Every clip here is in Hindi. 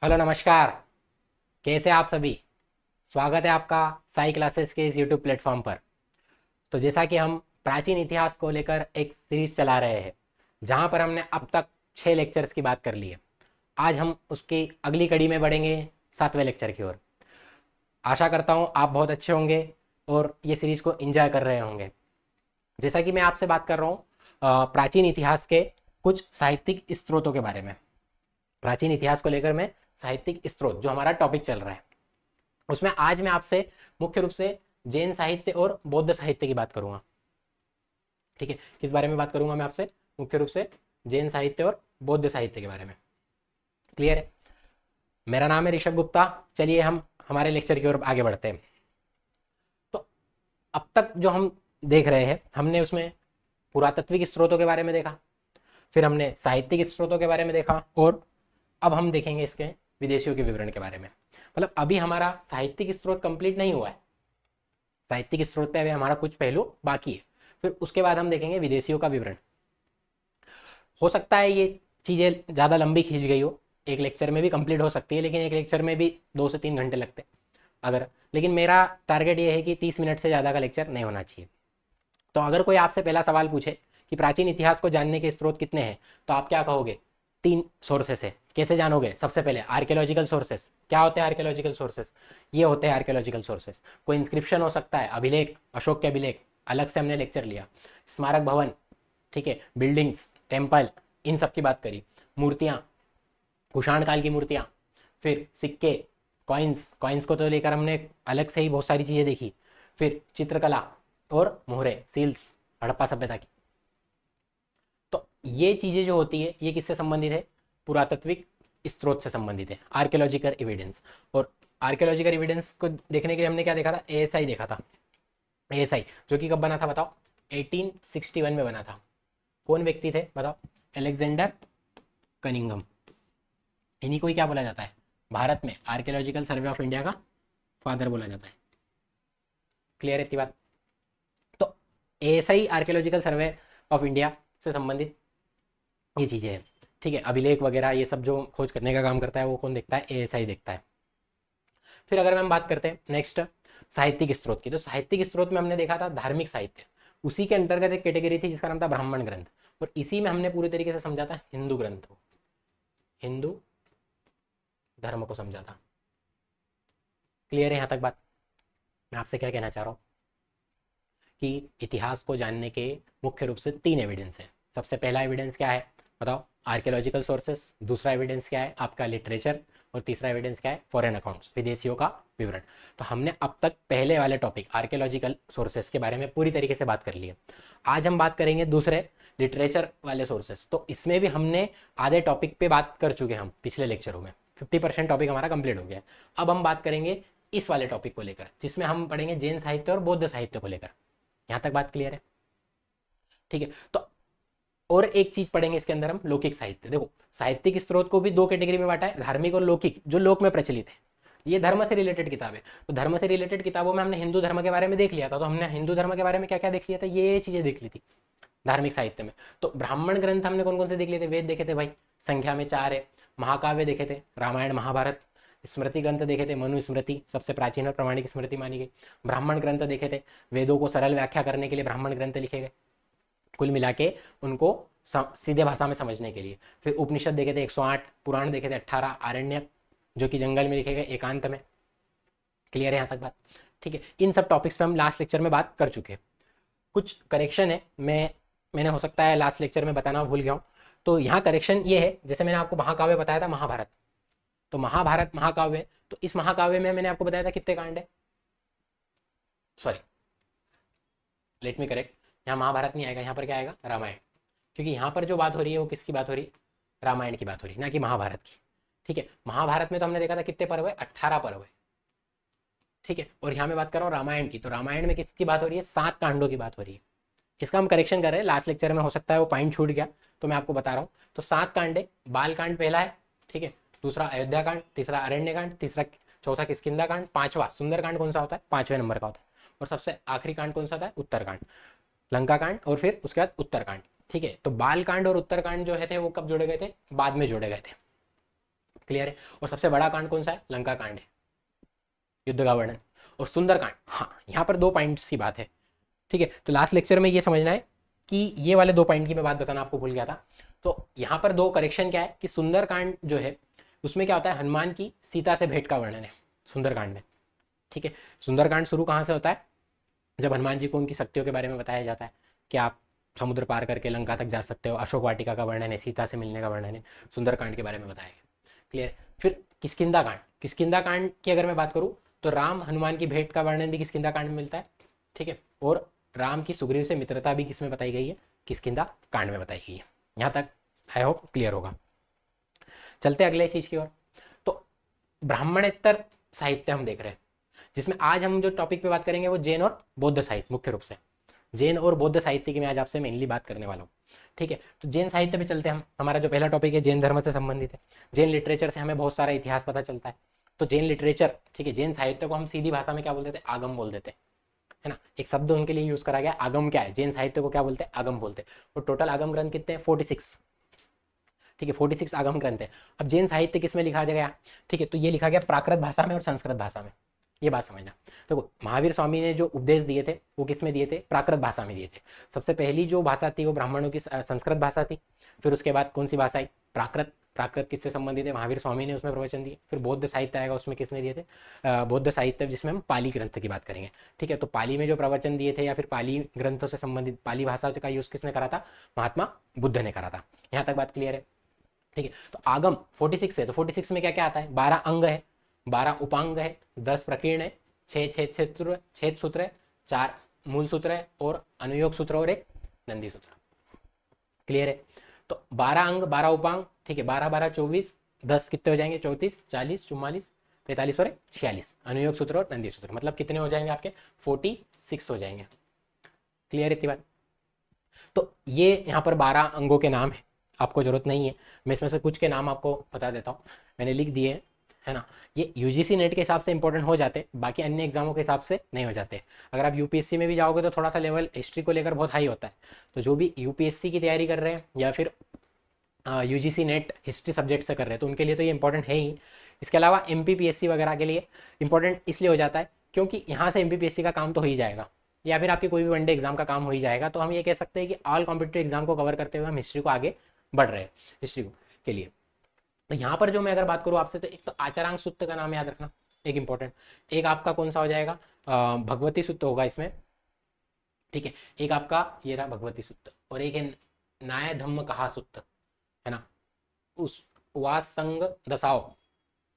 हेलो नमस्कार। कैसे आप सभी? स्वागत है आपका साई क्लासेस के इस यूट्यूब प्लेटफॉर्म पर। तो जैसा कि हम प्राचीन इतिहास को लेकर एक सीरीज चला रहे हैं, जहां पर हमने अब तक 6 लेक्चर्स की बात कर ली है। आज हम उसकी अगली कड़ी में बढ़ेंगे, 7वें लेक्चर की ओर। आशा करता हूं आप बहुत अच्छे होंगे और ये सीरीज को एंजॉय कर रहे होंगे। जैसा कि मैं आपसे बात कर रहा हूँ प्राचीन इतिहास के कुछ साहित्यिक स्रोतों के बारे में। प्राचीन इतिहास को लेकर मैं साहित्यिक स्रोत जो हमारा टॉपिक चल रहा है, उसमें आज मैं आपसे मुख्य रूप से जैन साहित्य और बौद्ध साहित्य की बात करूंगा। ठीक है, किस बारे में बात करूंगा मैं आपसे? मुख्य रूप से जैन साहित्य और बौद्ध साहित्य के बारे में। क्लियर है? मेरा नाम है ऋषभ गुप्ता। चलिए हम हमारे लेक्चर की ओर आगे बढ़ते हैं। तो अब तक जो हम देख रहे हैं, हमने उसमें पुरातात्विक स्रोतों के बारे में देखा, फिर हमने साहित्यिक स्रोतों के बारे में देखा, और अब हम देखेंगे इसके विदेशियों के विवरण के बारे में। मतलब अभी हमारा साहित्यिक स्रोत कंप्लीट नहीं हुआ है। साहित्यिक स्रोत पे अभी हमारा कुछ पहलू बाकी है। फिर उसके बाद हम देखेंगे विदेशियों का विवरण। हो सकता है ये चीज़ें ज़्यादा लंबी खींच गई हो, एक लेक्चर में भी कंप्लीट हो सकती है, लेकिन एक लेक्चर में भी 2 से 3 घंटे लगते हैं अगर। लेकिन मेरा टारगेट ये है कि 30 मिनट से ज़्यादा का लेक्चर नहीं होना चाहिए। तो अगर कोई आपसे पहला सवाल पूछे कि प्राचीन इतिहास को जानने के स्रोत कितने हैं, तो आप क्या कहोगे? 3 सोर्सेस है। कैसे जानोगे? सबसे पहले आर्कियोलॉजिकल सोर्सेस। क्या होते हैं आर्कियोलॉजिकल सोर्सेस? ये होते हैं आर्कियोलॉजिकल सोर्सेस। कोई इंस्क्रिप्शन हो सकता है, अभिलेख, अशोक के अभिलेख, अलग से हमने लेक्चर लिया। स्मारक भवन, ठीक है, बिल्डिंग्स, टेम्पल, इन सब की बात करी। मूर्तियाँ, कुषाण काल की मूर्तियाँ, फिर सिक्के, कॉइन्स, कॉइन्स को तो लेकर हमने अलग से ही बहुत सारी चीज़ें देखी। फिर चित्रकला और मोहरे, सील्स, हड़प्पा सभ्यता की। तो ये चीज़ें जो होती है, ये किससे संबंधित है? पुरातात्विक स्रोत से संबंधित है, आर्कियोलॉजिकल एविडेंस। और आर्कियोलॉजिकल एविडेंस को देखने के लिए हमने क्या देखा था? एएसआई देखा था। एएसआई जो कि कब बना था बताओ? 1861 में बना था। कौन व्यक्ति थे बताओ? Alexander Cunningham. इन्हीं को ही क्या बोला जाता है भारत में? आर्कियोलॉजिकल सर्वे ऑफ इंडिया का फादर बोला जाता है। क्लियर है इतनी बात? तो ASI archaeological survey of India से संबंधित ये चीज़ें हैं। ठीक है, अभिलेख वगैरह ये सब जो खोज करने का काम करता है, वो कौन देखता है? एएसआई देखता है। फिर अगर हम बात करते हैं नेक्स्ट साहित्यिक स्रोत की, तो साहित्यिक स्रोत में हमने देखा था धार्मिक साहित्य। उसी के अंतर्गत एक कैटेगरी थी जिसका नाम था ब्राह्मण ग्रंथ, और इसी में हमने पूरी तरीके से समझा था हिंदू ग्रंथ को, हिंदू धर्म को समझा था। क्लियर है यहाँ तक बात? मैं आपसे क्या कहना चाह रहा हूँ कि इतिहास को जानने के मुख्य रूप से 3 एविडेंस हैं। सबसे पहला एविडेंस क्या है बताओ? Archaeological sources. दूसरा एविडेंस क्या है? आपका लिटरेचर। और तीसरा एविडेंस क्या है? फॉरेन अकाउंट्स, विदेशियों का विवरण। तो हमने अब तक पहले वाले टॉपिक आर्कियोलॉजिकल सोर्सेस के बारे में पूरी तरीके से बात कर ली है। आज हम बात करेंगे दूसरे लिटरेचर वाले सोर्सेस। तो इसमें भी हमने आधे टॉपिक पे बात कर चुके हैं हम पिछले लेक्चरों में। 50% टॉपिक हमारा कंप्लीट हो गया है। अब हम बात करेंगे इस वाले टॉपिक को लेकर, जिसमें हम पढ़ेंगे जैन साहित्य और बौद्ध साहित्य को लेकर। यहाँ तक बात क्लियर है? ठीक है। तो और एक चीज पढ़ेंगे इसके अंदर हम, लौकिक साहित्य। देखो, साहित्यिक स्रोत को भी 2 कैटेगरी में बांटा है, धार्मिक और लौकिक, जो लोक में प्रचलित है। ये धर्म से रिलेटेड किताब है। तो धर्म से रिलेटेड किताबों में हमने हिंदू धर्म के बारे में देख लिया था। तो हमने हिंदू धर्म के बारे में क्या क्या देख लिया था? ये चीजें देख ली थी धार्मिक साहित्य में। तो ब्राह्मण ग्रंथ हमने कौन कौन से देख लिए थे? वेद देखे थे भाई, संख्या में 4 है। महाकाव्य देखे थे, रामायण महाभारत। स्मृति ग्रंथ देखे थे, मनुस्मृति सबसे प्राचीन और प्रमाणिक स्मृति मानी गई। ब्राह्मण ग्रंथ देखे थे, वेदों को सरल व्याख्या करने के लिए ब्राह्मण ग्रंथ लिखे गए, कुल मिला के उनको सीधे भाषा में समझने के लिए। फिर उपनिषद देखे थे 108, पुराण देखे थे 18, आरण्यक जो कि जंगल में लिखे गए एकांत में। क्लियर है यहाँ तक बात? ठीक है, इन सब टॉपिक्स पे हम लास्ट लेक्चर में बात कर चुके हैं। कुछ करेक्शन है, मैंने हो सकता है लास्ट लेक्चर में बताना भूल गया हूँ। तो यहाँ करेक्शन ये है, जैसे मैंने आपको महाकाव्य बताया था महाभारत, तो महाभारत महाकाव्य, तो इस महाकाव्य में मैंने आपको बताया था कितने कांड है? Sorry, let me correct. यहाँ महाभारत नहीं आएगा, यहाँ पर क्या आएगा? रामायण। क्योंकि यहाँ पर जो बात हो रही है वो किसकी बात हो रही है? रामायण की बात हो रही है, ना कि महाभारत की। ठीक है, महाभारत में तो हमने देखा था कितने पर्व है? 18 पर्व है। ठीक है, और यहाँ मैं बात कर रहा हूँ रामायण की, तो रामायण में किसकी बात हो रही है? 7 कांडों की बात हो रही है। इसका हम करेक्शन कर रहे हैं, लास्ट लेक्चर में हो सकता है वो पॉइंट छूट गया, तो मैं आपको बता रहा हूँ। तो 7 कांड है। बाल कांड पहला है, ठीक है, दूसरा अयोध्या कांड, तीसरा अरण्य कांड, तीसरा चौथा किष्किंधा कांड, पांचवा सुंदर कांड कौन सा होता है? 5वें नंबर का होता है। और सबसे आखिरी कांड कौन सा होता है? उत्तरकांड, लंका कांड, और फिर उसके बाद उत्तरकांड। ठीक है, तो बाल कांड और उत्तरकांड जो है थे वो कब जोड़े गए थे? बाद में जोड़े गए थे। क्लियर है। और सबसे बड़ा कांड कौन सा है? लंका कांड है, युद्ध का वर्णन। और सुंदर कांड, हाँ यहाँ पर 2 पॉइंट्स की बात है, ठीक है। तो लास्ट लेक्चर में ये समझना है कि ये वाले 2 पॉइंट की मैं बात बताना आपको भूल गया था। तो यहाँ पर 2 करेक्शन क्या है कि सुंदर कांड जो है उसमें क्या होता है, हनुमान की सीता से भेंट का वर्णन है सुंदर कांड में, ठीक है। सुंदर कांड शुरू कहाँ से होता है? जब हनुमान जी को उनकी शक्तियों के बारे में बताया जाता है कि आप समुद्र पार करके लंका तक जा सकते हो, अशोक वाटिका का वर्णन है, सीता से मिलने का वर्णन है, सुंदरकांड के बारे में बताया गया, क्लियर। फिर किष्किंधा कांड, किष्किंधा कांड की अगर मैं बात करूँ तो राम हनुमान की भेंट का वर्णन भी किष्किंधा कांड में मिलता है, ठीक है। और राम की सुग्रीव से मित्रता भी किसमें बताई गई है? किष्किंधा कांड में बताई गई है। यहाँ तक आई होप क्लियर होगा। चलते अगले चीज की ओर। तो ब्राह्मणेतर साहित्य हम देख रहे हैं, जिसमें आज हम जो टॉपिक पे बात करेंगे वो जैन और बौद्ध साहित्य, मुख्य रूप से जैन और बौद्ध साहित्य की मैं आज आपसे मेनली बात करने वाला हूँ, ठीक है। तो जैन साहित्य पे चलते हैं हम। हमारा जो पहला टॉपिक है जैन धर्म से संबंधित है। जैन लिटरेचर से हमें बहुत सारा इतिहास पता चलता है। तो जैन लिटरेचर, ठीक है, जैन साहित्य को हम सीधी भाषा में क्या बोल देते हैं? आगम बोल देते हैं, है ना। एक शब्द उनके लिए यूज करा गया, आगम क्या है? जैन साहित्य को क्या बोलते हैं? आगम बोलते हैं। और टोटल आगम ग्रंथ कितने हैं? 46, ठीक है, 46 आगम ग्रंथ है। अब जैन साहित्य किसमें लिखा गया? ठीक है, तो ये लिखा गया प्राकृत भाषा में और संस्कृत भाषा में, ये बात समझना। देखो महावीर स्वामी ने जो उपदेश दिए थे वो किस में दिए थे? प्राकृत भाषा में दिए थे। सबसे पहली जो भाषा थी वो ब्राह्मणों की संस्कृत भाषा थी। फिर उसके बाद कौन सी भाषा आई? प्राकृत। प्राकृत किससे संबंधित है? महावीर स्वामी ने उसमें प्रवचन दिए। फिर बौद्ध साहित्य आएगा, उसमें किसने दिए थे? बौद्ध साहित्य, जिसमें हम पाली ग्रंथ की बात करेंगे, ठीक है। तो पाली में जो प्रवचन दिए थे या फिर पाली ग्रंथों से संबंधित पाली भाषा का यूज किसने करा था? महात्मा बुद्ध ने करा था। यहाँ तक बात क्लियर है, ठीक है। तो आगम 46 है, तो 46 में क्या क्या आता है? 12 अंग है, 12 उपांग है, 10 प्रकीर्ण है, 6 छेद सूत्र है, 4 मूल सूत्र है और अनुयोग सूत्र और एक नंदी सूत्र, क्लियर है। तो 12 अंग, 12 उपांग, ठीक है, 12 12 24, 10 कितने हो जाएंगे? 34, 40, 44, 45 और 46 अनुयोग सूत्र और नंदी सूत्र, मतलब कितने हो जाएंगे आपके? 46 हो जाएंगे, क्लियर है इतनी बात। तो ये यहाँ पर 12 अंगों के नाम है, आपको जरूरत नहीं है, मैं इसमें से कुछ के नाम आपको बता देता हूँ, मैंने लिख दिए हैं, है ना। ये यूजीसी नेट के हिसाब से इंपॉर्टेंट हो जाते, बाकी अन्य एग्जामों के हिसाब से नहीं हो जाते। अगर आप यूपीएससी में भी जाओगे तो थोड़ा सा लेवल हिस्ट्री को लेकर बहुत हाई होता है। तो जो भी यूपीएससी की तैयारी कर रहे हैं या फिर यूजीसी नेट हिस्ट्री सब्जेक्ट से कर रहे हैं तो उनके लिए तो ये इंपॉर्टेंट है ही। इसके अलावा एमपीपीएससी वगैरह के लिए इंपॉर्टेंट इसलिए हो जाता है क्योंकि यहाँ से एमपीपीएससी का काम तो हो ही जाएगा, या फिर आपकी कोई भी वनडे एग्जाम का काम हो ही जाएगा। तो हम ये कह सकते हैं कि ऑल कॉम्पिटिटिव एग्जाम को कवर करते हुए हम हिस्ट्री को आगे बढ़ रहे हैं, हिस्ट्री के लिए। तो यहाँ पर जो मैं अगर बात करूँ आपसे, तो एक तो आचारांक सूत्र का नाम याद रखना, एक इंपॉर्टेंट। एक आपका कौन सा हो जाएगा? भगवती सूत्र होगा इसमें, ठीक है। एक आपका ये रहा भगवती सूत्र, और एक है न्याय धम्म कहा सूत्र, है ना। उस वास संग दसाओ,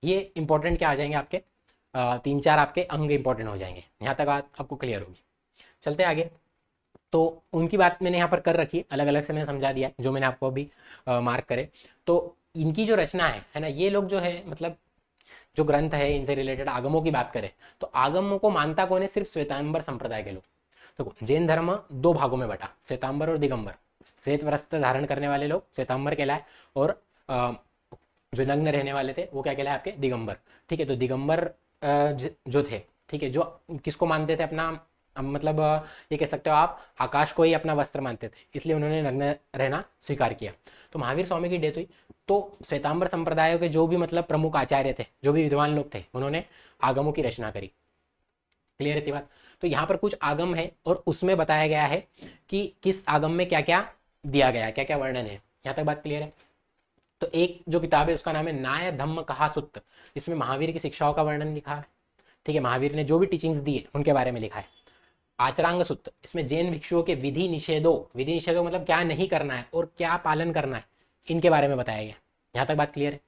ये इंपॉर्टेंट क्या आ जाएंगे आपके? 3 4 आपके अंग इंपॉर्टेंट हो जाएंगे। यहाँ तक बात आपको क्लियर होगी। चलते आगे। तो उनकी बात मैंने यहाँ पर कर रखी है, अलग अलग से मैंने समझा दिया जो मैंने आपको अभी मार्क करे। तो इनकी जो रचना है ना, ये लोग जो है मतलब जो ग्रंथ है इनसे रिलेटेड आगमों की बात करें तो आगमों को मानता कौन है? सिर्फ श्वेतांबर संप्रदाय के लोग। तो जैन धर्म 2 भागों में बटा, श्वेतांबर और दिगंबर। श्वेत वस्त्र धारण करने वाले लोग श्वेतांबर कहलाए, और जो नग्न रहने वाले थे वो क्या कहलाए? आपके दिगंबर, ठीक है। तो दिगंबर जो थे, ठीक है, जो किसको मानते थे अपना, मतलब ये कह सकते हो आप आकाश को ही अपना वस्त्र मानते थे, इसलिए उन्होंने नग्न रहना स्वीकार किया। तो महावीर स्वामी की डेथ हुई तो श्वेतांबर संप्रदायों के जो भी मतलब प्रमुख आचार्य थे, जो भी विद्वान लोग थे, उन्होंने आगमों की रचना करी, क्लियर है बात। तो यहाँ पर कुछ आगम है और उसमें बताया गया है कि किस आगम में क्या क्या दिया गया है, क्या क्या वर्णन है। यहाँ तक बात क्लियर है। तो एक जो किताब है उसका नाम है न्याय धम्म कहा सूत्र, इसमें महावीर की शिक्षाओं का वर्णन लिखा है, ठीक है, महावीर ने जो भी टीचिंग्स दी है उनके बारे में लिखा है। आचरांग सूत्र, इसमें जैन भिक्षुओं के विधि निषेधों, विधि निषेधों मतलब क्या नहीं करना है और क्या पालन करना है, इनके बारे में बताया गया। यहाँ तक बात क्लियर है।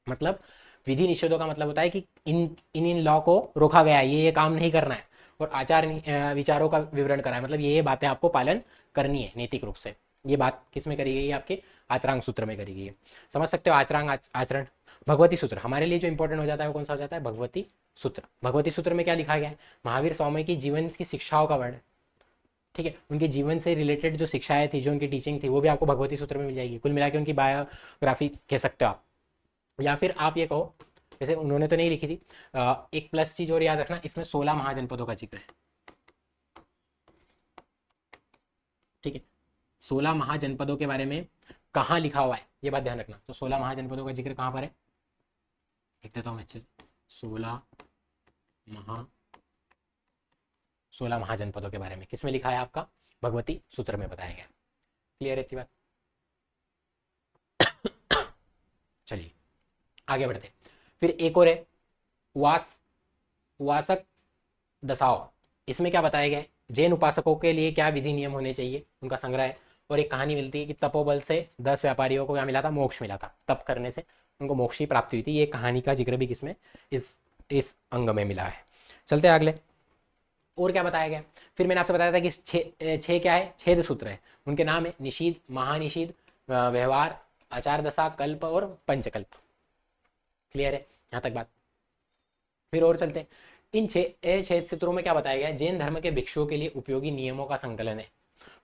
मतलब विधि निषेधों का मतलब होता है कि इन लॉ को रोका गया है, ये काम नहीं करना है, और आचार विचारों का विवरण करा है, मतलब ये बातें आपको पालन करनी है नैतिक रूप से। ये बात किस में करी गई है? आपके आचरांग सूत्र में करी गई है। समझ सकते हो आचरांग आचरण। भगवती सूत्र हमारे लिए जो इंपॉर्टेंट हो जाता है वो कौन सा हो जाता है? भगवती सूत्र। भगवती सूत्र में क्या लिखा गया है? महावीर स्वामी की जीवन की शिक्षाओं का वर्णन, ठीक है, उनके जीवन से रिलेटेड जो शिक्षाएं थी, जो उनकी टीचिंग थी, वो भी आपको भगवती सूत्र में मिल जाएगी। कुल मिला के उनकी बायोग्राफी कह सकते हो आप, या फिर आप ये कहो जैसे उन्होंने तो नहीं लिखी थी। एक प्लस चीज और याद रखना, इसमें 16 महाजनपदों का जिक्र है, ठीक है। 16 महाजनपदों के बारे में कहाँ लिखा हुआ है ये बात ध्यान रखना। तो 16 महाजनपदों का जिक्र कहाँ पर है? लिख देता हूँ मैं अच्छे से, 16 महाजनपदों के बारे में किसमें लिखा है आपका, भगवती सूत्र में बताया गया। क्लियर है इतनी बात। चलिए आगे बढ़ते। फिर एक और है वासक दशाओं। इसमें क्या बताया गया है, जैन उपासकों के लिए क्या विधि नियम होने चाहिए, उनका संग्रह है। और एक कहानी मिलती है कि तपोबल से 10 व्यापारियों को क्या मिला था, मोक्ष मिला था, तप करने से उनको मोक्ष की प्राप्ति हुई थी। ये कहानी का जिक्र भी किसमें, इस अंग में मिला है। चलते अगले, और क्या बताया गया। फिर मैंने आपसे बताया था कि छह क्या है, छेद सूत्र है। उनके नाम है निषीद, महानिषीद, व्यवहार, आचार दशा, कल्प और पंचकल्प। क्लियर है यहाँ तक बात। फिर और चलते हैं, इन छेद सूत्रों में क्या बताया गया है, जैन धर्म के भिक्षुओं के लिए उपयोगी नियमों का संकलन है।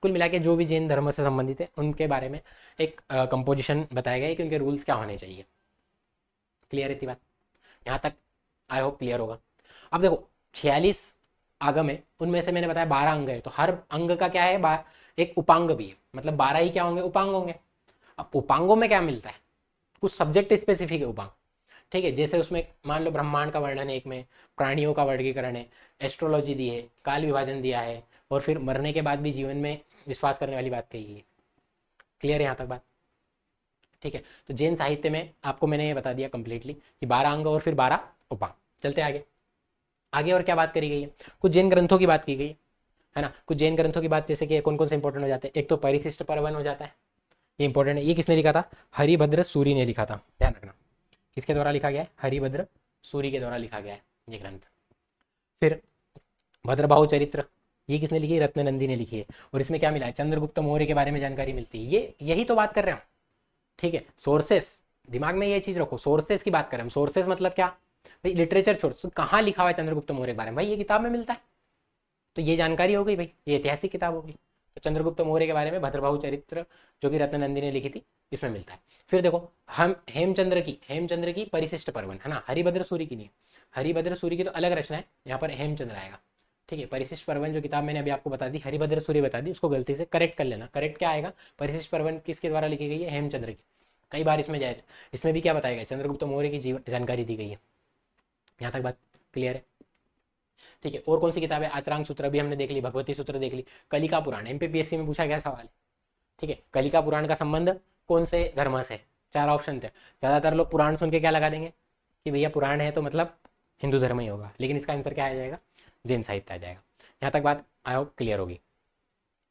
कुल मिला के जो भी जैन धर्म से संबंधित है उनके बारे में एक कंपोजिशन बताया गया है कि उनके रूल्स क्या होने चाहिए। क्लियर है इतनी बात, यहाँ तक आई होप क्लियर होगा। अब देखो 46 आगम है, उनमें से मैंने बताया 12 अंग है, तो हर अंग का क्या है, एक उपांग भी है, मतलब 12 ही क्या होंगे, उपांग होंगे। अब उपांगों में क्या मिलता है, कुछ सब्जेक्ट स्पेसिफिक है उपांग। ठीक है, जैसे उसमें मान लो ब्रह्मांड का वर्णन है, एक में प्राणियों का वर्गीकरण है, एस्ट्रोलॉजी दी है, काल विभाजन दिया है, और फिर मरने के बाद भी जीवन में विश्वास करने वाली बात कही है। क्लियर है यहाँ तक बात। ठीक है, तो जैन साहित्य में आपको मैंने ये बता दिया कंप्लीटली कि 12 अंग और फिर 12 उपांग। चलते आगे। आगे और क्या बात करी गई है, कुछ जैन ग्रंथों की बात की गई है ना। कुछ जैन ग्रंथों की बात जैसे कि कौन कौन से इंपॉर्टेंट हो जाते हैं, एक तो परिशिष्ट पर्वन हो जाता है, ये इंपॉर्टेंट है। ये किसने लिखा था, हरिभद्र सूरी ने लिखा था, ध्यान रखना किसके द्वारा लिखा गया है, हरिभद्र सूरी के द्वारा लिखा गया है ये ग्रंथ। फिर भद्रबाहु चरित्र, ये किसने लिखी है, रत्ननंदी ने लिखी है। और इसमें क्या मिला है, चंद्रगुप्त मौर्य के बारे में जानकारी मिलती है। ये यही तो बात कर रहे हैं। ठीक है, सोर्सेस दिमाग में ये चीज रखो, सोर्सेस की बात कर रहे हैं। सोर्सेस मतलब क्या भाई, लिटरेचर सोर्स, कहाँ लिखा हुआ है चंद्रगुप्त मौर्य के बारे में, भाई ये किताब में मिलता है, तो ये जानकारी हो गई भाई, ये ऐतिहासिक किताब होगी। तो चंद्रगुप्त मौर्य के बारे में भद्रबाहु चरित्र जो कि रत्ननंदी ने लिखी थी, इसमें मिलता है। फिर देखो हम हेमचंद्र की परिशिष्ट पर्वन है ना, हरिभद्र सूरी की नहीं, हरिभद्र सूरी की तो अलग रचना है, यहाँ पर हेमचंद्र आएगा। ठीक है, परिशिष्ट पर्वन जो किताब मैंने अभी आपको बता दी, हरिभद्र सूरी बता दी, उसको गलती से करेक्ट कर लेना। करेक्ट क्या आएगा, परिशिष्ट पर्वन किसके द्वारा लिखी गई है, हेमचंद्र की। कई बार इसमें जाए, इसमें भी क्या बताया गया, चंद्रगुप्त मौर्य की जानकारी दी गई है। यहाँ तक बात क्लियर है। ठीक है, और कौन सी किताब है, आचरांग सूत्र भी हमने देख ली, भगवती सूत्र देख ली, कलिका पुराण एमपीपीएससी में पूछा गया सवाल है। ठीक है, कलिका पुराण का संबंध कौन से धर्म से, 4 ऑप्शन थे। ज्यादातर लोग पुराण सुन के क्या लगा देंगे कि भैया पुराण है तो मतलब हिंदू धर्म ही होगा, लेकिन इसका आंसर क्या आ जाएगा, जैन साहित्य आ जाएगा। यहाँ तक बात आई होप क्लियर होगी।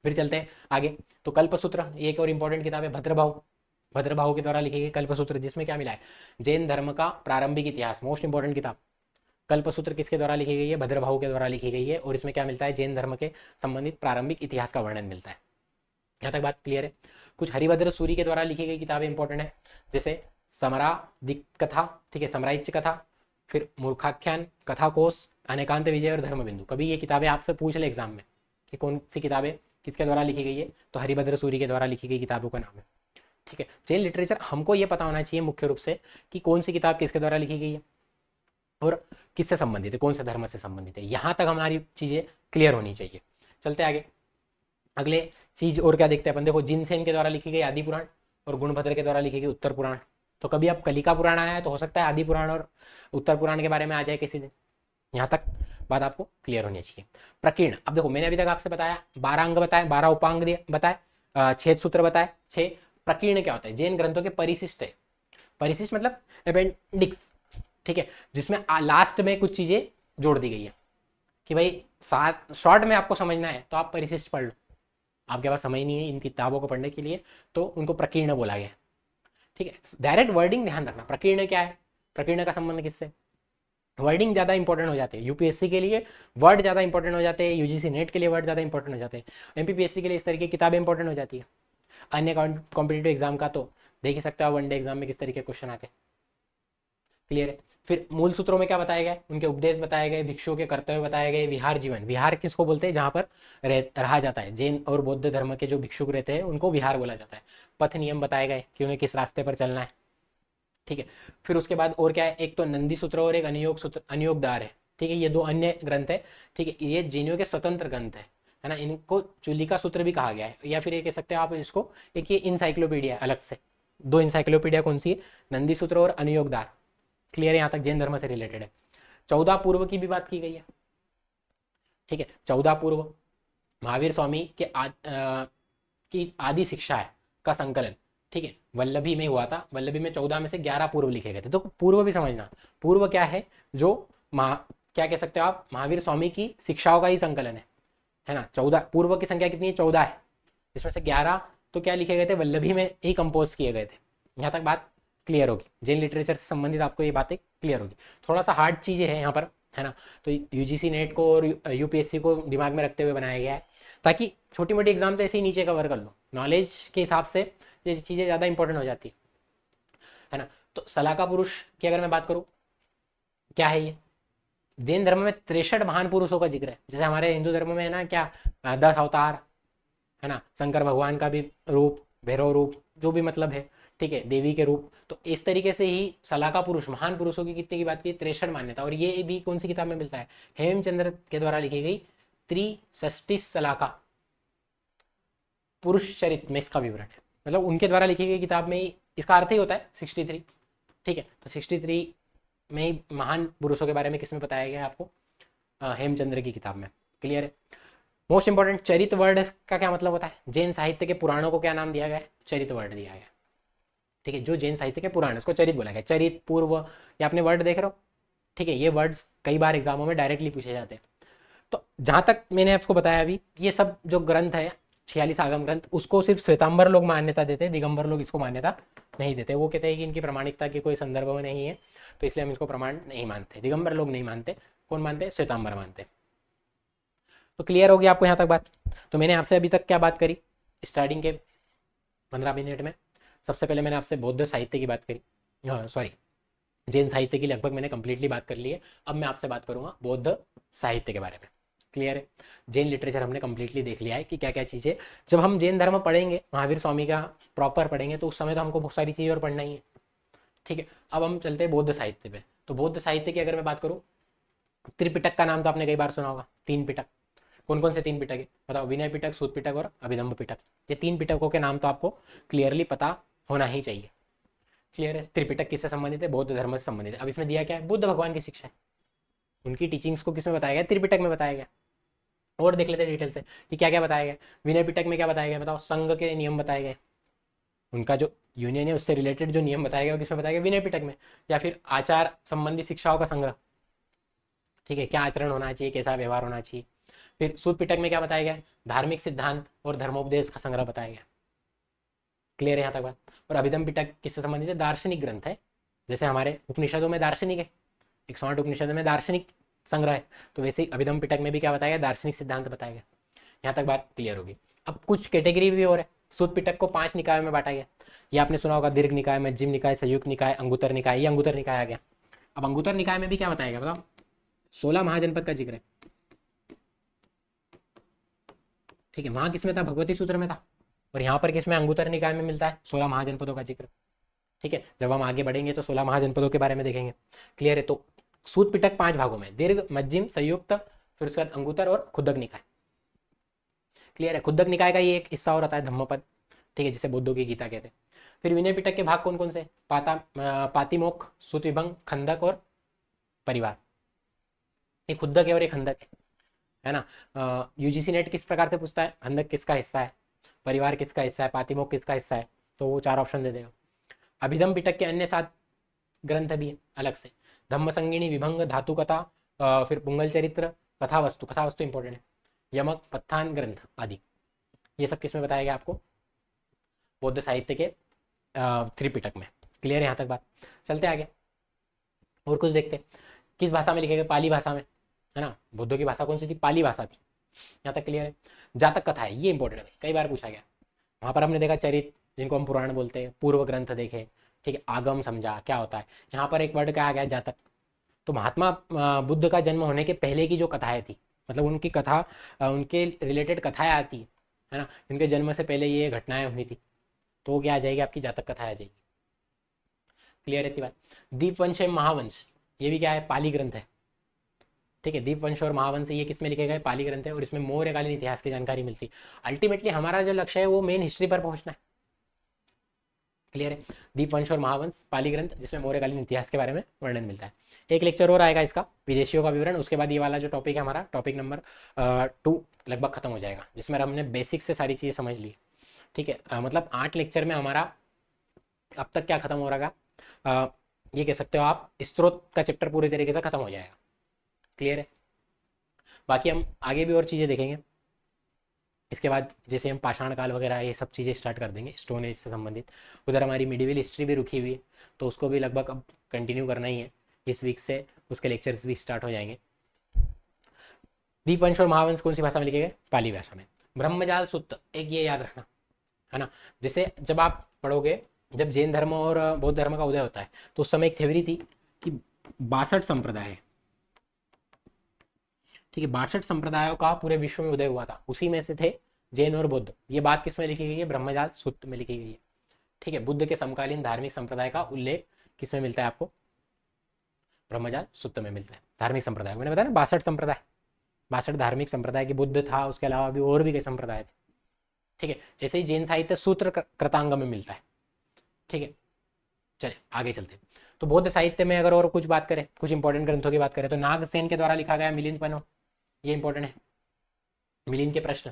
फिर चलते हैं आगे, तो कल्पसूत्र एक और इंपॉर्टेंट किताब है, भद्रबाहु के द्वारा लिखी गई कल्पसूत्र, जिसमें क्या मिला है, जैन धर्म का प्रारंभिक इतिहास, मोस्ट इंपॉर्टेंट किताब। कल्पसूत्र किसके द्वारा लिखी गई है, भद्रबाहु के द्वारा लिखी गई है, और इसमें क्या मिलता है, जैन धर्म के संबंधित प्रारंभिक इतिहास का वर्णन मिलता है। यहाँ तक बात क्लियर है। कुछ हरिभद्र सूरी के द्वारा लिखी गई किताबें इंपॉर्टेंट है, जैसे समरादिक कथा, ठीक है, समराइच्य कथा, फिर मूर्खाख्यान, कथा कोश, अनेकांत विजय और धर्म बिंदु। कभी ये किताबें आपसे पूछ ले एग्जाम में कि कौन सी किताबें किसके द्वारा लिखी गई है, तो हरिभद्र सूरी के द्वारा लिखी गई किताबों का नाम है। ठीक है, जैन लिटरेचर हमको ये पता होना चाहिए मुख्य रूप से कि कौन सी किताब किसके द्वारा लिखी गई है और किससे संबंधित है, कौन से धर्म से संबंधित है। यहाँ तक हमारी चीजें क्लियर होनी चाहिए। चलते आगे, अगले चीज और क्या देखते हैं अपन, देखो जिनसेन के द्वारा लिखी गई आदि पुराण और गुणभद्र के द्वारा लिखी गई उत्तर पुराण। तो कभी अब कलिका पुराण आया है तो हो सकता है आदि पुराण और उत्तर पुराण के बारे में आ जाए किसी दिन। यहाँ तक बात आपको क्लियर होनी चाहिए। प्रकीर्ण, अब देखो मैंने अभी तक आपसे बताया 12 अंग बताए, 12 उपांग बताए, 6 सूत्र बताए, 6। प्रकीर्ण क्या होता है, जैन ग्रंथों के परिशिष्ट है। परिशिष्ट मतलब अपेंडिक्स, ठीक है, जिसमें लास्ट में कुछ चीजें जोड़ दी गई है कि भाई साथ शॉर्ट में आपको समझना है तो आप परिशिष्ट पढ़ लो, आपके पास समय नहीं है इन किताबों को पढ़ने के लिए तो उनको प्रकीर्ण बोला गया। ठीक है, डायरेक्ट वर्डिंग ध्यान रखना, प्रकीर्ण क्या है, प्रकीर्ण का संबंध किससे, वर्डिंग ज्यादा इंपॉर्टेंट हो जाते हैं यूपीएससी के लिए, वर्ड ज्यादा इंपॉर्टेंट हो जाते हैं, यूजीसी नेट के लिए वर्ड ज्यादा इंपॉर्टेंट हो जाते हैं, एमपीपीएससी के लिए इस तरीके की किताबें इंपॉर्टेंट हो जाती है। अन्य कॉम्पिटेटिव एग्जाम का तो देख ही सकते हो वनडे एग्जाम में किस तरीके क्वेश्चन आते हैं। क्लियर है। फिर मूल सूत्रों में क्या बताया गया, उनके उपदेश बताए गए, भिक्षुओं के कर्तव्य बताए गए, विहार जीवन, विहार किसको बोलते हैं जहाँ पर रहा जाता है, जैन और बौद्ध धर्म के जो भिक्षुक रहते हैं उनको विहार बोला जाता है। पथ नियम बताए गए कि उन्हें किस रास्ते पर चलना है। ठीक है, फिर उसके बाद और क्या है, एक तो नंदी सूत्र और एक अनियोग सूत्र, अनियोगदार है। ठीक है, ये 2 अन्य ग्रंथ है। ठीक है, ये जैनियों के स्वतंत्र ग्रंथ है ना, इनको चुलिका सूत्र भी कहा गया है, या फिर ये कह सकते हैं आप इसको एक ये इंसाइक्लोपीडिया अलग से। 2 इंसाइक्लोपीडिया कौन सी है, नंदी सूत्र और अनियोगदार। क्लियर है, यहाँ तक जैन धर्म से रिलेटेड है। 14 पूर्व की भी बात की गई है, ठीक है। 14 पूर्व महावीर स्वामी के की आदि शिक्षा है का संकलन, ठीक है, वल्लभी में हुआ था। वल्लभी में 14 में से 11 पूर्व लिखे गए थे। तो पूर्व भी समझना, पूर्व क्या है, जो क्या कह सकते हो आप, महावीर स्वामी की शिक्षाओं का ही संकलन है ना। 14 पूर्व की संख्या कितनी है, 14 है, जिसमें से 11 तो क्या लिखे गए थे, वल्लभी में ही कंपोज किए गए थे। यहाँ तक बात क्लियर होगी, जैन लिटरेचर से संबंधित आपको ये बातें क्लियर होगी। थोड़ा सा हार्ड चीजें हैं यहाँ पर, है ना। तो यूजीसी नेट को और यूपीएससी को दिमाग में रखते हुए बनाया गया है, ताकि छोटी मोटी एग्जाम तो ऐसे ही नीचे कवर कर लो, नॉलेज के हिसाब से ये चीज़ें ज़्यादा इंपॉर्टेंट हो जाती है ना। तो सलाका पुरुष की अगर मैं बात करूँ, क्या है ये, जैन धर्म में 63 महान पुरुषों का जिक्र है। जैसे हमारे हिंदू धर्म में है ना, क्या 10 अवतार है ना, शंकर भगवान का भी रूप, भैरव रूप, जो भी मतलब है, ठीक है, देवी के रूप। तो इस तरीके से ही सलाका पुरुष, महान पुरुषों की कितने की बात की, 63 मान्यता। और ये भी कौन सी किताब में मिलता है, हेमचंद्र के द्वारा लिखी गई त्रिषष्टि सलाका पुरुष चरित्र में इसका विवरण है। मतलब उनके द्वारा लिखी गई किताब में ही इसका अर्थ ही होता है 63, ठीक है। तो 63 में ही महान पुरुषों के बारे में किसमें बताया गया है आपको, हेमचंद्र की किताब में। क्लियर है। मोस्ट इंपॉर्टेंट, चरित वर्ड का क्या मतलब होता है, जैन साहित्य के पुराणों को क्या नाम दिया गया है, चरित वर्ड दिया गया, ठीक है। जो जैन साहित्य के पुराण, उसको चरित बोला गया। चरित, पूर्व, ये आपने वर्ड देख रहे हो, ठीक है। ये वर्ड्स कई बार एग्जामों में डायरेक्टली पूछे जाते हैं। तो जहां तक मैंने आपको बताया अभी, ये सब जो ग्रंथ है 46 आगम ग्रंथ, उसको सिर्फ श्वेतांबर लोग मान्यता देते हैं, दिगंबर लोग इसको मान्यता नहीं देते। वो कहते हैं कि इनकी प्रमाणिकता की कोई संदर्भ में नहीं है, तो इसलिए हम इसको प्रमाण नहीं मानते। दिगंबर लोग नहीं मानते, कौन मानते, श्वेतांबर मानते। तो क्लियर हो गया आपको यहाँ तक बात। तो मैंने आपसे अभी तक क्या बात करी, स्टार्टिंग के 15 मिनट में सबसे पहले मैंने आपसे बौद्ध साहित्य की बात करी, सॉरी, जैन साहित्य की लगभग मैंने कंप्लीटली बात कर ली है। अब मैं आपसे बात करूंगा बौद्ध साहित्य के बारे में। क्लियर है। जैन लिटरेचर हमने कंप्लीटली देख लिया है कि क्या क्या चीज़ें, जब हम जैन धर्म पढ़ेंगे, महावीर स्वामी का प्रॉपर पढ़ेंगे, तो उस समय तो हमको बहुत सारी चीज़ें और पढ़ना ही है, ठीक है। अब हम चलते हैं बौद्ध साहित्य पे। तो बौद्ध साहित्य की अगर मैं बात करूँ, त्रिपिटक का नाम तो आपने कई बार सुना होगा, 3 पिटक। कौन कौन से 3 पिटक है बताओ, विनय पिटक, सूत पिटक और अभिधम्म पिटक। ये 3 पिटकों के नाम तो आपको क्लियरली पता होना ही चाहिए। क्लियर है। त्रिपिटक किससे संबंधित है, बौद्ध धर्म से संबंधित है। अब इसमें दिया क्या है, बुद्ध भगवान की शिक्षा है, उनकी टीचिंग्स को किसमें बताया गया, त्रिपिटक में बताया गया। और देख लेते हैं डिटेल से कि क्या क्या बताया गया। विनय पिटक में क्या बताया गया बताओ, संघ के नियम बताए गए, उनका जो यूनियन है उससे रिलेटेड जो नियम बताया गया वो किसमें बताया गया, विनय पिटक में। या फिर आचार संबंधी शिक्षाओं का संग्रह, ठीक है, क्या आचरण होना चाहिए, कैसा व्यवहार होना चाहिए। फिर सूत पिटक में क्या बताया गया, धार्मिक सिद्धांत और धर्मोपदेश का संग्रह बताया गया। क्लियर है यहाँ तक बात। और अभिधम पिटक किससे संबंधित है, दार्शनिक ग्रंथ है। जैसे हमारे उपनिषदों में दार्शनिक है, 108 उपनिषद में दार्शनिक संग्रह है, तो वैसे ही अभिधम पिटक में भी क्या बताया गया, दार्शनिक सिद्धांत बताया गया। यहाँ तक बात क्लियर होगी। अब कुछ कैटेगरी भी और है। सूत पिटक को 5 निकायों में बांटा गया। ये आपने सुना होगा, दीर्घ निकाय, मध्यम निकाय, संयुक्त निकाय, अंगुतर निकाय। ये अंगुतर निकाय आ गया। अब अंगुतर निकाय में भी क्या बताया गया बताओ, 16 महाजनपद का जिक्र है, ठीक है। वहां किसमें था, भगवती सूत्र में था। और यहाँ पर किसमें, अंगुतर निकाय में मिलता है 16 महाजनपदों का जिक्र, ठीक है। जब हम आगे बढ़ेंगे तो 16 महाजनपदों के बारे में देखेंगे। क्लियर है। तो सूत पिटक 5 भागों में, दीर्घ, मध्यम, संयुक्त, फिर उसके बाद अंगुतर और खुद्दक निकाय। क्लियर है। खुद्दक निकाय का ये एक हिस्सा और आता है धम्मपद, ठीक है, जिसे बुद्धों की गीता कहते हैं। फिर विनय पिटक के भाग कौन कौन से, पातिमोक्ष, सूत विभंग, खंदक और परिवार। एक खुद्दक है और एक खंदक है ना। यूजीसी नेट किस प्रकार से पूछता है, खंदक किसका हिस्सा है, परिवार किसका हिस्सा है, पातिमोक्ष किसका हिस्सा है, तो वो 4 ऑप्शन दे देगा। अभिधम पिटक के अन्य 7 ग्रंथ भी है अलग से, धम्म संगिनी, विभंग, धातु कथा, फिर पुंगल चरित्र, कथा वस्तु, कथा वस्तु इंपॉर्टेंट है, यमक, पत्थान ग्रंथ आदि। ये सब किसमें बताया गया आपको, बौद्ध साहित्य के त्रिपिटक में। क्लियर है यहाँ तक बात। चलते आगे और कुछ देखते, किस भाषा में लिखे गए, पाली भाषा में, है ना। बुद्धों की भाषा कौन सी थी, पाली भाषा थी। यहाँ तक क्लियर है। जातक कथा है, ये इंपॉर्टेंट है, कई बार पूछा गया। वहां पर हमने देखा चरित, जिनको हम पुराण बोलते हैं, पूर्व ग्रंथ देखे, ठीक है, आगम समझा क्या होता है। यहाँ पर एक वर्ड क्या आ गया, जातक। तो महात्मा बुद्ध का जन्म होने के पहले की जो कथाएं थी, मतलब उनकी कथा, उनके रिलेटेड कथाएं आती है ना, उनके जन्म से पहले ये घटनाएं हुई थी, तो वो क्या आ जाएगी, आपकी जातक कथा आ जाएगी। क्लियर है बात। दीपवंश है, महावंश, ये भी क्या है, पाली ग्रंथ है, ठीक है। दीपवंश और महावंश ये किसमें लिखे गए, पाली ग्रंथ है। और इसमें मौर्यकालीन इतिहास की जानकारी मिलती है। अल्टीमेटली हमारा जो लक्ष्य है वो मेन हिस्ट्री पर पहुंचना है, क्लियर है। दीपवंश और महावंश पाली ग्रंथ जिसमें मौर्यकालीन इतिहास के बारे में वर्णन मिलता है। एक लेक्चर और आएगा इसका, विदेशियों का विवरण, उसके बाद ये वाला जो टॉपिक है हमारा टॉपिक नंबर 2 लगभग खत्म हो जाएगा, जिसमें हमने बेसिक से सारी चीज़ें समझ ली। ठीक है, मतलब 8 लेक्चर में हमारा अब तक क्या खत्म हो रहा है, ये कह सकते हो आप स्रोत का चैप्टर पूरी तरीके से खत्म हो जाएगा। क्लियर है। बाकी हम आगे भी और चीज़ें देखेंगे। इसके बाद जैसे हम पाषाण काल वगैरह ये सब चीज़ें स्टार्ट कर देंगे, स्टोन एज से संबंधित। उधर हमारी मिडिवल हिस्ट्री भी रुकी हुई है, तो उसको भी लगभग अब कंटिन्यू करना ही है। इस वीक से उसके लेक्चर्स भी स्टार्ट हो जाएंगे। दीपवंश और महावंश कौन सी भाषा में लिखे गए? पाली भाषा में। ब्रह्मजाल सूत्र, एक ये याद रखना है ना। जैसे जब आप पढ़ोगे, जब जैन धर्म और बौद्ध धर्म का उदय होता है तो उस समय एक थ्योरी थी कि 62 संप्रदाय है। ठीक है, 62 संप्रदायों का पूरे विश्व में उदय हुआ था, उसी में से थे जैन और बुद्ध। ये बात किस में लिखी गई है? ब्रह्मजाल सूत्र में लिखी गई है। ठीक है, बुद्ध के समकालीन धार्मिक संप्रदाय का उल्लेख किस में मिलता है आपको? ब्रह्मजाल सूत्र में मिलता है। धार्मिक संप्रदाय मैंने बताया ना 62 संप्रदाय, 62 धार्मिक संप्रदाय की, बुद्ध था, उसके अलावा भी और भी कई संप्रदाय थे। ठीक है, ऐसे ही जैन साहित्य सूत्र कृतांग में मिलता है। ठीक है, चलिए आगे चलते हैं। तो बौद्ध साहित्य में अगर और कुछ बात करें, कुछ इंपॉर्टेंट ग्रंथों की बात करें, तो नागसेन के द्वारा लिखा गया मिलिंद पनो, ये इंपॉर्टेंट है, मिलिंद के प्रश्न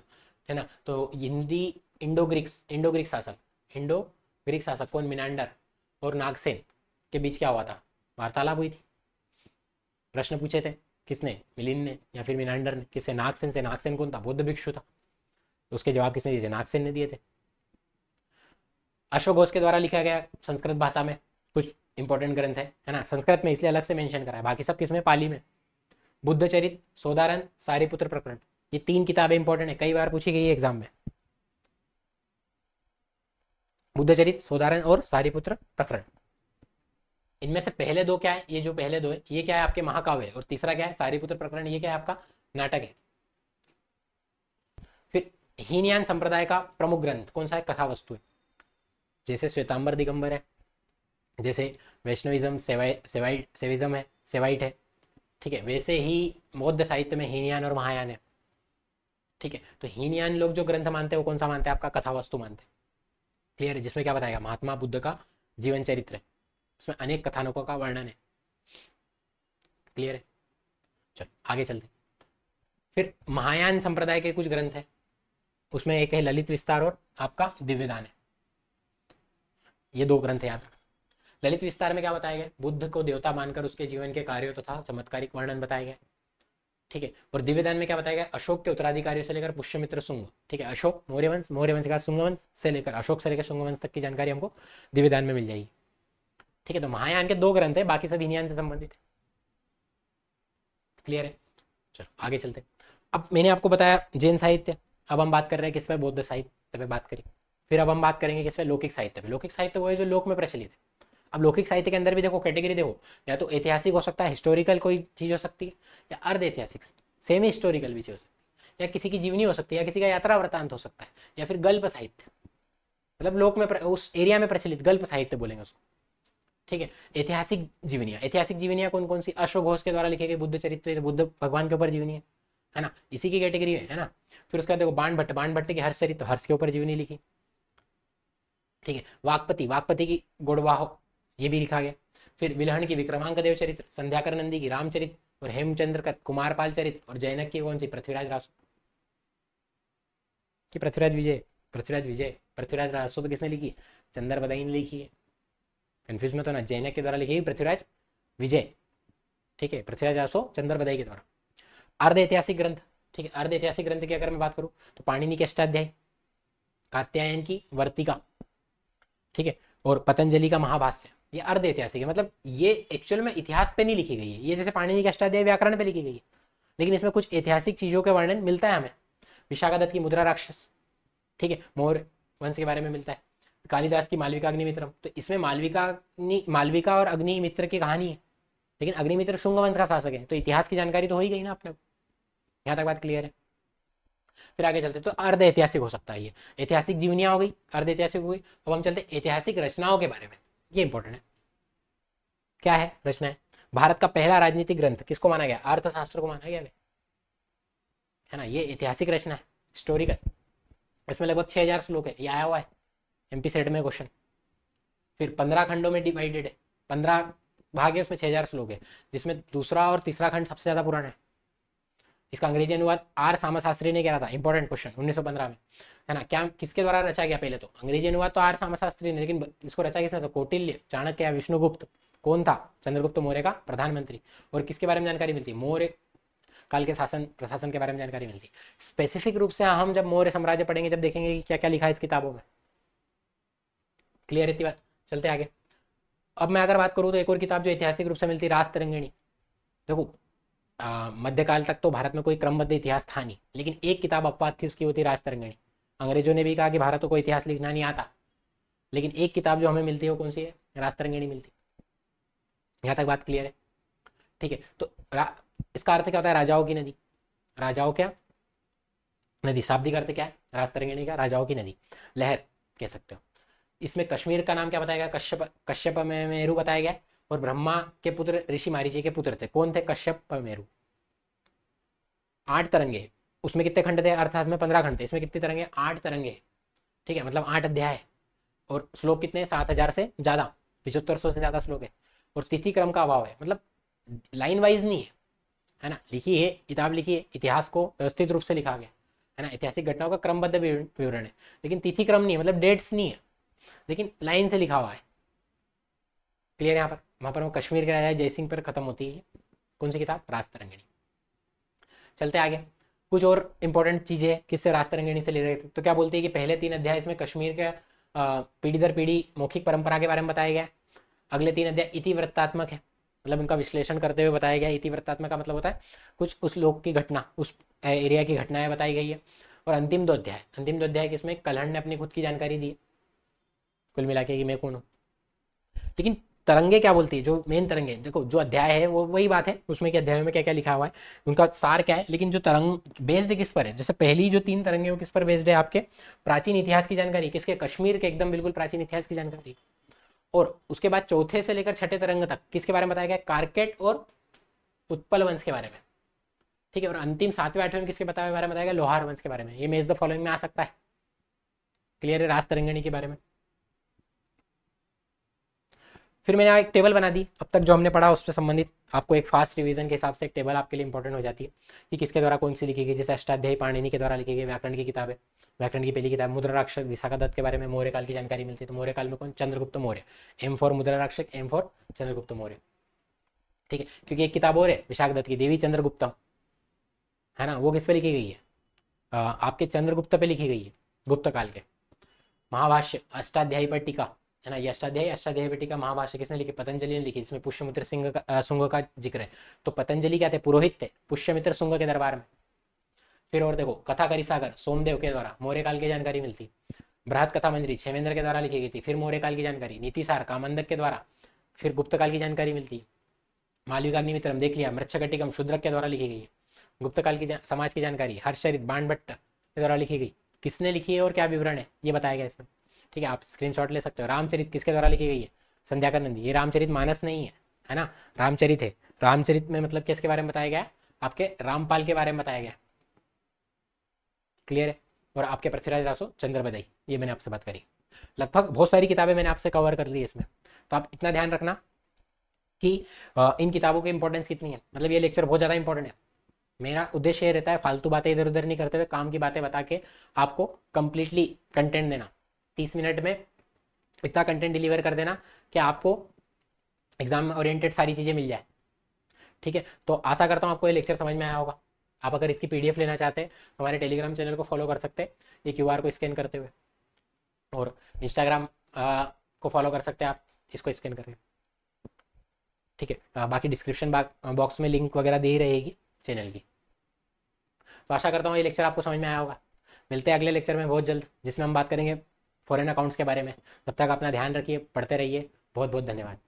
है ना। तो हिंदी इंडो ग्रीक शासक, इंडो ग्रीक शासक कौन? मिनांडर और नागसेन के बीच क्या हुआ था? वार्तालाप हुई थी, प्रश्न पूछे थे। किसने? मिलिंद ने या फिर मिनांडर ने? किससे? नागसेन से। नागसेन कौन था? बौद्ध भिक्षु था। तो उसके जवाब किसने दिए थे? नागसेन ने दिए थे। अशोक घोष के द्वारा लिखा गया संस्कृत भाषा में कुछ इंपॉर्टेंट ग्रंथ है ना, संस्कृत में इसलिए अलग से मेंशन करा है, बाकी सब किसमें? पाली में। बुद्ध चरित, सोदारन, सारीपुत्र प्रकरण, ये 3 किताबें इंपॉर्टेंट है, कई बार पूछी गई है एग्जाम में। बुद्ध चरित, सोदारन और सारीपुत्र प्रकरण, इनमें से पहले 2 क्या है? ये जो पहले 2 है ये क्या है? आपके महाकाव्य है। और तीसरा क्या है? सारीपुत्र प्रकरण, ये क्या है? आपका नाटक है। फिर हीनयान संप्रदाय का प्रमुख ग्रंथ कौन सा है? कथा वस्तु है। जैसे श्वेतांबर दिगंबर है, जैसे वैष्णविज्म सेविज्म है, सेवाइट है। ठीक है, वैसे ही बौद्ध साहित्य में हीनयान और महायान है। ठीक है, तो हीनयान लोग जो ग्रंथ मानते हैं वो कौन सा मानते हैं? आपका कथा वस्तु मानते हैं। क्लियर है, जिसमें क्या बताएगा? महात्मा बुद्ध का जीवन चरित्र है, उसमें अनेक कथानकों का वर्णन है। क्लियर है, चल आगे चलते। फिर महायान संप्रदाय के कुछ ग्रंथ है, उसमें एक है ललित विस्तार और आपका दिव्यदान है। ये 2 ग्रंथ याद रखना। ललित विस्तार में क्या बताया गया? बुद्ध को देवता मानकर उसके जीवन के कार्यों तथा चमत्कारिक वर्णन बताया गया। ठीक है, और दिव्यदान में क्या बताया गया? अशोक के उत्तराधिकारियों से लेकर पुष्यमित्र शुंग, ठीक है, अशोक मौर्यवंश का शुंगवंश से लेकर अशोक से लेकर शुंगवंश तक की जानकारी हमको दिव्यदान में मिल जाएगी। ठीक है, तो महायान के 2 ग्रंथ है, बाकी सब हीनयान से संबंधित है। क्लियर है, चलो आगे चलते। अब मैंने आपको बताया जैन साहित्य, अब हम बात कर रहे हैं किस पे? बौद्ध साहित्य पे बात करी। फिर अब हम बात करेंगे किस पे? लौकिक साहित्य पे। लौकिक साहित्य वो है जो लोक में प्रचलित है। अब लौकिक साहित्य के अंदर भी देखो कैटेगरी, देखो या तो ऐतिहासिक हो सकता है, हिस्टोरिकल कोई चीज हो सकती है, या अर्ध ऐतिहासिक सेमी हिस्टोरिकल भी चीज हो सकती है, या किसी की जीवनी हो सकती है, या किसी का यात्रा वृतांत हो सकता है, या फिर गल्प साहित्य, मतलब लोक में उस एरिया में प्रचलित गल्प साहित्य बोलेंगे उसको। ठीक है, ऐतिहासिक जीवनियां कौन कौन सी? अशोक घोष के द्वारा लिखे गए बुद्ध चरित्र, बुद्ध भगवान के ऊपर जीवनी है ना, इसी की कैटेगरी है ना। फिर उसके बाद देखो बाण भट्ट की हर्ष चरित्र, हर्ष के ऊपर जीवनी लिखी। ठीक है, वाकपति की गुड़वाहो, ये भी लिखा गया। फिर विलहण की विक्रमांक देव चरित्र, संध्याकर नंदी की रामचरित, और हेमचंद्र का कुमारपाल चरित्र, और जैनक की कौन सी? पृथ्वीराज रासो की पृथ्वीराज रासो तो किसने लिखी? चंद्र बदाई ने लिखी है। कंफ्यूज मत होना, जैनक के द्वारा लिखी है पृथ्वीराज विजय। ठीक है, पृथ्वीराज रासो चंद्र बदाई के द्वारा। अर्ध ऐतिहासिक ग्रंथ, ठीक है, अर्ध ऐतिहासिक ग्रंथ की अगर मैं बात करूं तो पाणिनि के अष्टाध्याय, कात्यायन की वर्तिका, ठीक है, और पतंजलि का महाभाष्य, ये अर्ध ऐतिहासिक है। मतलब ये एक्चुअल में इतिहास पे नहीं लिखी गई है, ये जैसे पाणिनि के अष्टाध्याय व्याकरण पे लिखी गई है, लेकिन इसमें कुछ ऐतिहासिक चीजों के वर्णन मिलता है हमें। विशाखा दत्त की मुद्रा राक्षस, ठीक है, मौर्य वंश के बारे में मिलता है। कालिदास की मालविका अग्निमित्रम, तो इसमें मालविका और अग्निमित्र की कहानी है, लेकिन अग्निमित्र शुंग वंश का शासक है, तो इतिहास की जानकारी तो हो ही गई ना अपने को। यहाँ तक बात क्लियर है। फिर आगे चलते, तो अर्ध ऐतिहासिक हो सकता है ये, ऐतिहासिक जीवनियां हो गई, अर्ध ऐतिहासिक हो गई। अब हम चलते ऐतिहासिक रचनाओं के बारे में, ये इंपॉर्टेंट है। क्या है रचना? है भारत का पहला राजनीतिक ग्रंथ किसको माना गया? अर्थशास्त्र को माना गया है ना। ये ऐतिहासिक रचना है, हिस्टोरिकल। इसमें लगभग 6000 श्लोक है, ये आया हुआ है एमपी सेट में क्वेश्चन। फिर 15 खंडों में डिवाइडेड है, 15 भाग है, उसमें 6000 श्लोक है, जिसमें दूसरा और तीसरा खंड सबसे ज़्यादा पुराना है। इसका अंग्रेजी अनुवाद आर सामाशास्त्री ने किया था, इंपॉर्टेंट क्वेश्चन 1915 में, है ना। क्या किसके द्वारा रचा गया? पहले तो अंग्रेजी अनुवाद तो आर सामाशास्त्री ने, लेकिन इसको रचा किसने? तो कौटिल्य, चाणक्य या विष्णुगुप्त। कौन था? चंद्रगुप्त मौर्य का प्रधानमंत्री। और किसके बारे में जानकारी मिलती है? मौर्य काल के शासन प्रशासन के बारे में जानकारी मिलती है। स्पेसिफिक रूप से हम जब मौर्य साम्राज्य पढ़ेंगे, जब देखेंगे कि क्या क्या लिखा है इस किताबों में। क्लियर इतनी बात? चलते आगे। अब मैं अगर बात करूँ तो एक और किताब जो ऐतिहासिक रूप से मिलती है, राजतरंगिणी। देखो मध्यकाल तक तो भारत में कोई क्रमबद्ध इतिहास था नहीं, लेकिन एक किताब अपवाद थी, उसकी होती राजतरंगिणी। अंग्रेजों ने भी कहा कि भारत को कोई इतिहास लिखना नहीं आता, लेकिन एक किताब जो हमें मिलती है वो कौन सी है? राजतरंगिणी मिलती है। यहाँ तक बात क्लियर है? ठीक है। तो इसका अर्थ क्या होता है? राजाओं की नदी। राजाओं क्या? नदी। शाब्दिक अर्थ क्या है राजतरंगिणी का? राजाओं की नदी, लहर कह सकते हो। इसमें कश्मीर का नाम क्या बताया गया? कश्यप, कश्यप में मेरु बताया गया। और ब्रह्मा के पुत्र ऋषि मारीची के पुत्र थे। कौन थे? कश्यप मेरु। 8 तरंगे, उसमें कितने खंड थे? अर्थात में 15 खंड थे, इसमें कितनी तरंगे? 8 तरंगे। ठीक है, मतलब 8 अध्याय। और श्लोक कितने? 7000 से ज्यादा, 7500 से ज्यादा श्लोक है। और तिथि क्रम का अभाव है, मतलब लाइन वाइज नहीं है ना। लिखी है किताब, लिखी है, इतिहास को व्यवस्थित रूप से लिखा गया है ना, ऐतिहासिक घटनाओं का क्रमबद्ध विवरण है, लेकिन तिथि क्रम नहीं है, मतलब डेट्स नहीं है, लेकिन लाइन से लिखा हुआ है। क्लियर? यहाँ पर वहां पर वो कश्मीर के राजा जय सिंह पर खत्म होती है। कौन सी किताब? राजतरंगिणी। चलते आगे। कुछ और इंपॉर्टेंट चीजें किससे राजतरंगिणी से ले रहे थे, तो क्या बोलती है कि पहले 3 अध्याय इसमें कश्मीर के पीढ़ी दर पीढ़ी मौखिक परंपरा के बारे में बताया गया। अगले 3 अध्याय इतिवृत्तात्मक है, मतलब उनका विश्लेषण करते हुए बताया गया। इतिवृत्तात्मक का मतलब होता है कुछ उस लोक की घटना, उस एरिया की घटनाएं बताई गई है। और अंतिम 2 अध्याय, अंतिम 2 अध्याय किसमें? कलहण ने अपनी खुद की जानकारी दी है, कुल मिला के कि मैं कौन हूँ। लेकिन तरंगे क्या बोलती है? जो मेन तरंगे, देखो जो अध्याय है वो वही बात है, उसमें कि अध्याय में क्या क्या लिखा हुआ है, उनका सार क्या है, लेकिन जो तरंग बेस्ड किस पर है? जैसे पहली जो 3 तरंगे वो किस पर बेस्ड है? आपके प्राचीन इतिहास की जानकारी। किसके? कश्मीर के एकदम बिल्कुल प्राचीन इतिहास की जानकारी। और उसके बाद चौथे से लेकर छठे तरंग तक किसके बारे में बताया गया? कारकेट और उत्पल वंश के बारे में। ठीक है। और अंतिम 7वें 8वें में किसके बारे में बताया गया? लोहार वंश के बारे में। ये मेज द फॉलोइंग में आ सकता है। क्लियर है राजतरंगिणी के बारे में? फिर मैंने एक टेबल बना दी। अब तक जो हमने पढ़ा उससे संबंधित आपको एक फास्ट रिवीजन के हिसाब से एक टेबल आपके लिए इंपॉर्टेंट हो जाती है कि किसके द्वारा कौन सी लिखी गई। जैसे अष्टाध्यायी पाणिनि के द्वारा लिखी गई व्याकरण की किताब है, व्याकरण की पहली किताब। मुद्राक्षर विशाखादत्त के बारे में मौर्य काल की जानकारी मिलती है। तो मौर्य काल में कौन? चंद्रगुप्त मौर्य। एम फॉर मुद्राक्षर, एम फॉर चंद्रगुप्त मौर्य। ठीक है, क्योंकि एक किताब और है विशाखादत्त की, देवी चंद्रगुप्तम, है ना। वो किस पे लिखी गई है? आपके चंद्रगुप्त पे लिखी गई है, गुप्त काल के। महाभाष्य अष्टाध्यायी पर टीका, है ना। ये अष्टाध्यायी पर टीका महाभाष्य किसने लिखी? पतंजलि ने लिखी। इसमें पुष्यमित्र शुंग का जिक्र है। तो पतंजलि क्या थे? पुरोहित थे पुष्यमित्र शुंग के दरबार में। फिर और देखो, कथा करिसागर सोमदेव के द्वारा मौर्य काल की जानकारी मिलती। बृहत कथा मंजरी क्षेमेंद्र के द्वारा लिखी गई थी। फिर मौर्य काल की जानकारी। नीतिसार कामंदक के द्वारा फिर गुप्त काल की जानकारी मिलती। मालविकाग्निमित्रम देख लिया। मृच्छकटिकम शूद्रक के द्वारा लिखी गई। गुप्त काल की समाज की जानकारी हर्षचरित बाणभट्ट के द्वारा लिखी गई। किसने लिखी है और क्या विवरण है ये बताया गया इसमें। ठीक है, आप स्क्रीनशॉट ले सकते हो। रामचरित किसके द्वारा लिखी गई है? संध्याकर नंदी। ये रामचरित मानस नहीं है ना, रामचरित है। रामचरित में मतलब किसके बारे में बताया गया? आपके रामपाल के बारे में बताया गया। क्लियर है? और आपके पृथ्वीराज रासो चंद्रबदई, ये मैंने आपसे बात करी। लगभग बहुत सारी किताबें मैंने आपसे कवर कर ली इसमें। तो आप इतना ध्यान रखना कि इन किताबों की इंपॉर्टेंस कितनी है। मतलब ये लेक्चर बहुत ज़्यादा इंपॉर्टेंट है। मेरा उद्देश्य ये रहता है फालतू बातें इधर उधर नहीं करते हुए काम की बातें बता के आपको कंप्लीटली कंटेंट देना। 30 मिनट में इतना कंटेंट डिलीवर कर देना कि आपको एग्जाम ओरिएंटेड सारी चीज़ें मिल जाए। ठीक है, तो आशा करता हूँ आपको ये लेक्चर समझ में आया होगा। आप अगर इसकी पीडीएफ लेना चाहते हैं हमारे टेलीग्राम चैनल को फॉलो कर सकते हैं, ये क्यूआर को स्कैन करते हुए। और इंस्टाग्राम को फॉलो कर सकते हैं आप इसको स्कैन करके। ठीक है, बाकी डिस्क्रिप्शन बॉक्स में लिंक वगैरह दे ही रहेगी चैनल की। तो आशा करता हूँ ये लेक्चर आपको समझ में आया होगा। मिलते हैं अगले लेक्चर में बहुत जल्द, जिसमें हम बात करेंगे फॉरेन अकाउंट्स के बारे में। तब तक अपना ध्यान रखिए, पढ़ते रहिए। बहुत बहुत धन्यवाद।